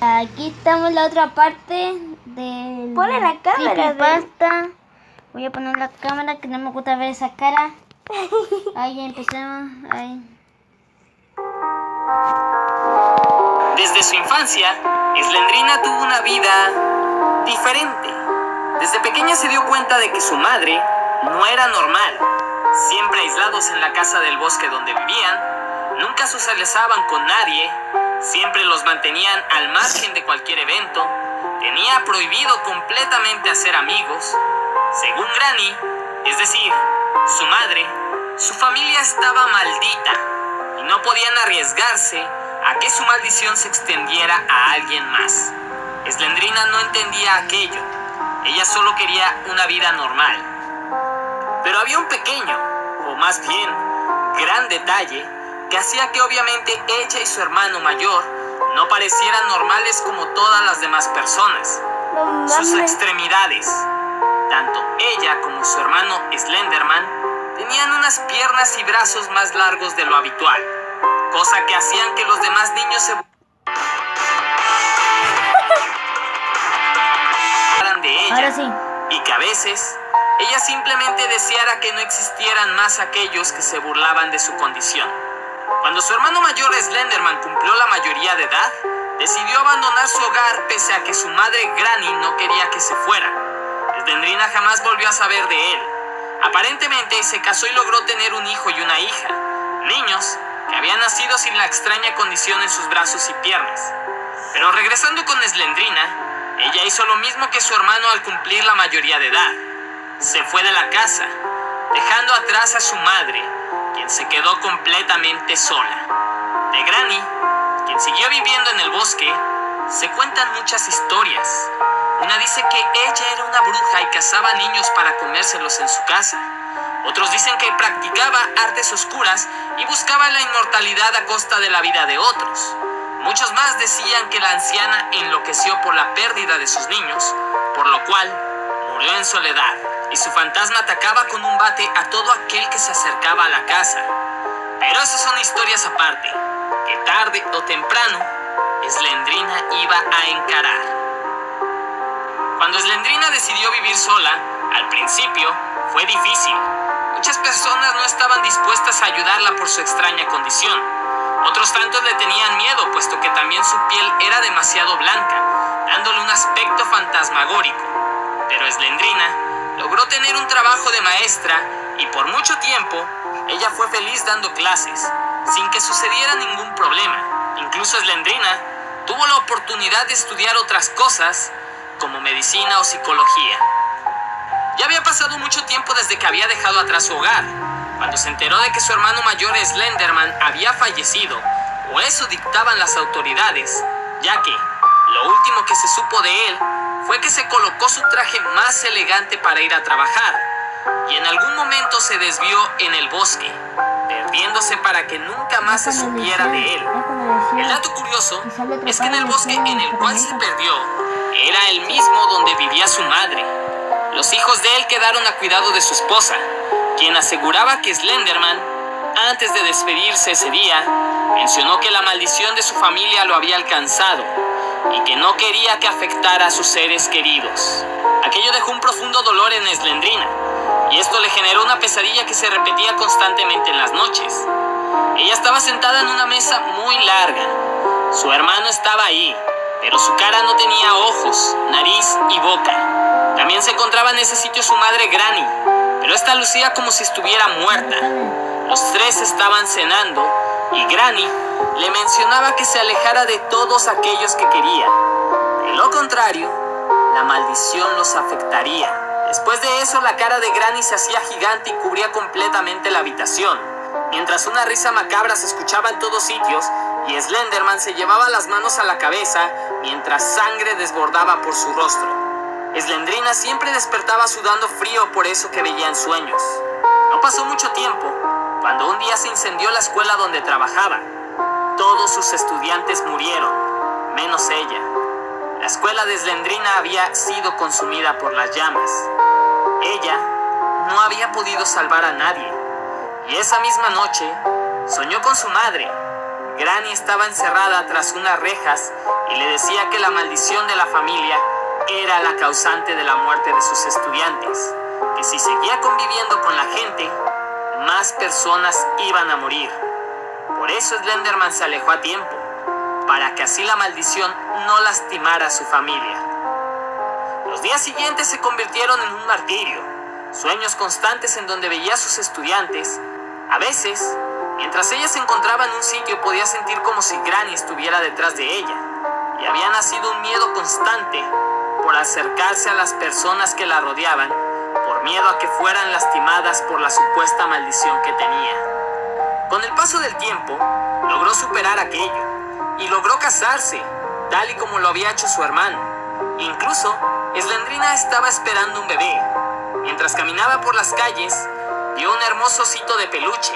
Aquí estamos la otra parte del Ponle la cámara, creepypasta. Voy a poner la cámara que no me gusta ver esa cara. Ahí ya empezamos. Ahí. Desde su infancia, Slendrina tuvo una vida diferente. Desde pequeña se dio cuenta de que su madre no era normal. Siempre aislados en la casa del bosque donde vivían, nunca socializaban con nadie, siempre los mantenían al margen de cualquier evento, tenía prohibido completamente hacer amigos. Según Granny, es decir, su madre, su familia estaba maldita y no podían arriesgarse a que su maldición se extendiera a alguien más. Slendrina no entendía aquello. Ella solo quería una vida normal. Pero había un pequeño, o más bien, gran detalle que hacía que obviamente ella y su hermano mayor no parecieran normales como todas las demás personas. Sus extremidades. Tanto ella como su hermano Slenderman tenían unas piernas y brazos más largos de lo habitual, cosa que hacían que los demás niños se burlaran de ella. Ahora sí. Y que a veces ella simplemente deseara que no existieran más aquellos que se burlaban de su condición. Cuando su hermano mayor Slenderman cumplió la mayoría de edad, decidió abandonar su hogar pese a que su madre Granny no quería que se fuera. Slendrina jamás volvió a saber de él. Aparentemente se casó y logró tener un hijo y una hija, niños que habían nacido sin la extraña condición en sus brazos y piernas. Pero regresando con Slendrina, ella hizo lo mismo que su hermano al cumplir la mayoría de edad. Se fue de la casa, dejando atrás a su madre, quien se quedó completamente sola. De Granny, quien siguió viviendo en el bosque, se cuentan muchas historias. Una dice que ella era una bruja y cazaba niños para comérselos en su casa. Otros dicen que practicaba artes oscuras y buscaba la inmortalidad a costa de la vida de otros. Muchos más decían que la anciana enloqueció por la pérdida de sus niños, por lo cual murió en soledad, y su fantasma atacaba con un bate a todo aquel que se acercaba a la casa. Pero esas son historias aparte, que tarde o temprano Slendrina iba a encarar. Cuando Slendrina decidió vivir sola, al principio fue difícil. Muchas personas no estaban dispuestas a ayudarla por su extraña condición. Otros tantos le tenían miedo, puesto que también su piel era demasiado blanca, dándole un aspecto fantasmagórico. Pero Slendrina logró tener un trabajo de maestra y por mucho tiempo ella fue feliz dando clases, sin que sucediera ningún problema. Incluso Slendrina tuvo la oportunidad de estudiar otras cosas, como medicina o psicología. Ya había pasado mucho tiempo desde que había dejado atrás su hogar, cuando se enteró de que su hermano mayor Slenderman había fallecido, o eso dictaban las autoridades, ya que lo último que se supo de él fue que se colocó su traje más elegante para ir a trabajar, y en algún momento se desvió en el bosque, perdiéndose para que nunca más se supiera de él. El dato curioso es que en el bosque en el cual se perdió era el mismo donde vivía su madre. Los hijos de él quedaron a cuidado de su esposa, quien aseguraba que Slenderman, antes de despedirse ese día, mencionó que la maldición de su familia lo había alcanzado y que no quería que afectara a sus seres queridos. Aquello dejó un profundo dolor en Slendrina, y esto le generó una pesadilla que se repetía constantemente en las noches. Ella estaba sentada en una mesa muy larga. Su hermano estaba ahí, pero su cara no tenía ojos, nariz y boca. También se encontraba en ese sitio su madre Granny, pero esta lucía como si estuviera muerta. Los tres estaban cenando y Granny le mencionaba que se alejara de todos aquellos que quería. De lo contrario, la maldición los afectaría. Después de eso, la cara de Granny se hacía gigante y cubría completamente la habitación, mientras una risa macabra se escuchaba en todos sitios y Slenderman se llevaba las manos a la cabeza mientras sangre desbordaba por su rostro. Slendrina siempre despertaba sudando frío por eso que veía en sueños. No pasó mucho tiempo cuando un día se incendió la escuela donde trabajaba. Todos sus estudiantes murieron, menos ella. La escuela de Slendrina había sido consumida por las llamas. Ella no había podido salvar a nadie, y esa misma noche soñó con su madre, Granny estaba encerrada tras unas rejas y le decía que la maldición de la familia era la causante de la muerte de sus estudiantes, que si seguía conviviendo con la gente, más personas iban a morir. Por eso Slenderman se alejó a tiempo, para que así la maldición no lastimara a su familia. Los días siguientes se convirtieron en un martirio, sueños constantes en donde veía a sus estudiantes. A veces, mientras ella se encontraba en un sitio, podía sentir como si Granny estuviera detrás de ella, y había nacido un miedo constante por acercarse a las personas que la rodeaban, por miedo a que fueran lastimadas por la supuesta maldición que tenía. Con el paso del tiempo, logró superar aquello, y logró casarse, tal y como lo había hecho su hermano. Incluso, Slendrina estaba esperando un bebé. Mientras caminaba por las calles, vio un hermoso osito de peluche,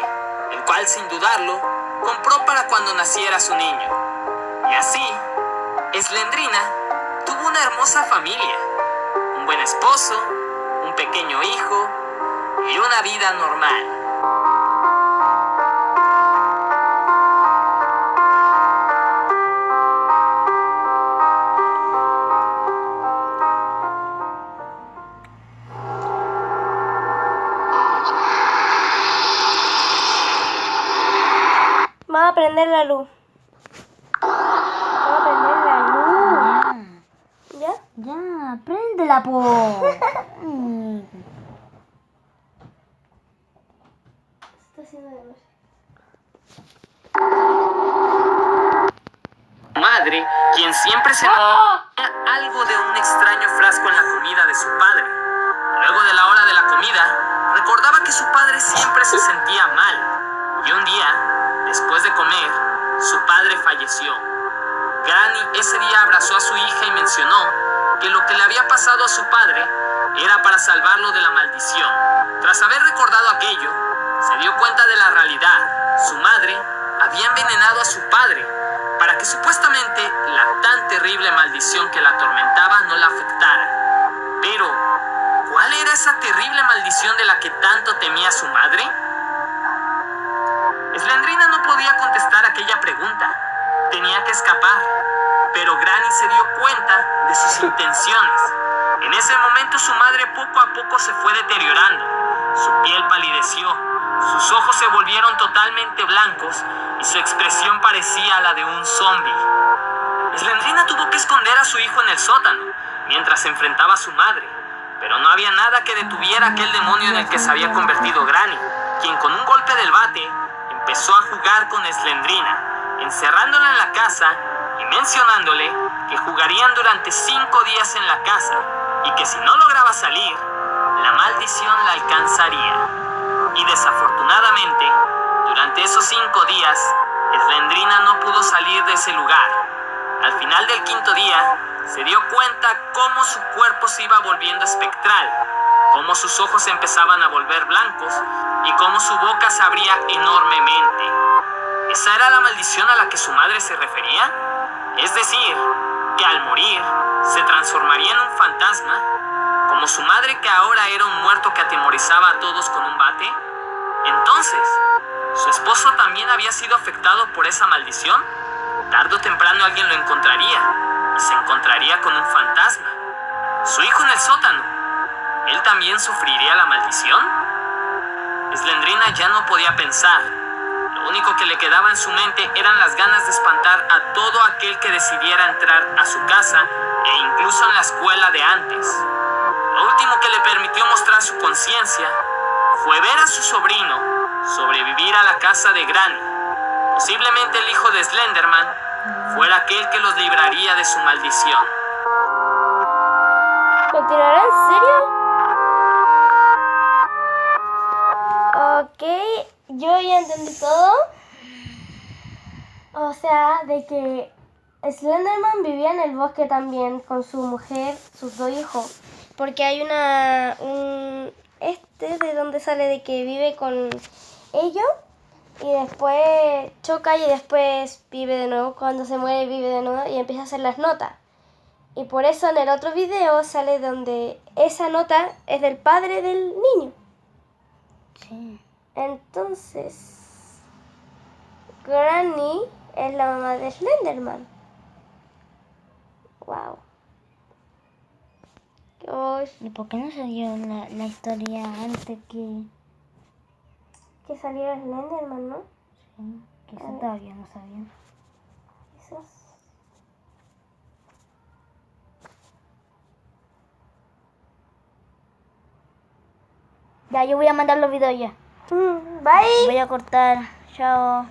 el cual, sin dudarlo, compró para cuando naciera su niño. Y así, Slendrina tuvo una hermosa familia, un buen esposo, un pequeño hijo y una vida normal. Vamos a prender la luz. Vamos a prender la luz. ¿Ya? Ya, préndela, po. Está haciendo de noche. Madre, quien siempre se notaba algo de un extraño frasco en la comida de su padre. Luego de la hora de la comida, recordaba que su padre siempre se sentía mal. Y un día, después de comer, su padre falleció. Granny ese día abrazó a su hija y mencionó que lo que le había pasado a su padre era para salvarlo de la maldición. Tras haber recordado aquello, se dio cuenta de la realidad. Su madre había envenenado a su padre para que supuestamente la tan terrible maldición que la atormentaba no la afectara. Pero, ¿cuál era esa terrible maldición de la que tanto temía su madre? Slendrina no podía contestar aquella pregunta. Tenía que escapar, pero Granny se dio cuenta de sus intenciones. En ese momento su madre poco a poco se fue deteriorando. Su piel palideció, sus ojos se volvieron totalmente blancos y su expresión parecía la de un zombie. Slendrina tuvo que esconder a su hijo en el sótano mientras se enfrentaba a su madre, pero no había nada que detuviera aquel demonio en el que se había convertido Granny, quien con un golpe del bate empezó a jugar con Slendrina, encerrándola en la casa y mencionándole que jugarían durante 5 días en la casa y que si no lograba salir, la maldición la alcanzaría. Y desafortunadamente, durante esos 5 días, Slendrina no pudo salir de ese lugar. Al final del 5.º día, se dio cuenta cómo su cuerpo se iba volviendo espectral, cómo sus ojos se empezaban a volver blancos y cómo su boca se abría enormemente. ¿Esa era la maldición a la que su madre se refería? Es decir, que al morir se transformaría en un fantasma, como su madre, que ahora era un muerto que atemorizaba a todos con un bate. Entonces, ¿su esposo también había sido afectado por esa maldición? Tarde o temprano alguien lo encontraría y se encontraría con un fantasma. Su hijo en el sótano, ¿él también sufriría la maldición? Slendrina ya no podía pensar. Lo único que le quedaba en su mente eran las ganas de espantar a todo aquel que decidiera entrar a su casa e incluso en la escuela de antes. Lo último que le permitió mostrar su conciencia fue ver a su sobrino sobrevivir a la casa de Granny. Posiblemente el hijo de Slenderman fuera aquel que los libraría de su maldición. ¿Continuará en serio? Ok, yo ya entendí todo. O sea, de que Slenderman vivía en el bosque también con su mujer, sus 2 hijos. Porque hay de donde sale de que vive con ellos y después choca y después vive de nuevo. Cuando se muere vive de nuevo y empieza a hacer las notas. Y por eso en el otro video sale donde esa nota es del padre del niño. Sí. Entonces, Granny es la mamá de Slenderman. Wow. ¿Y por qué no salió la historia antes Que saliera Slenderman, ¿no? sí, que eso todavía no sabía? Esos. Ya, yo voy a mandar los videos ya. Bye. Voy a cortar. Chao.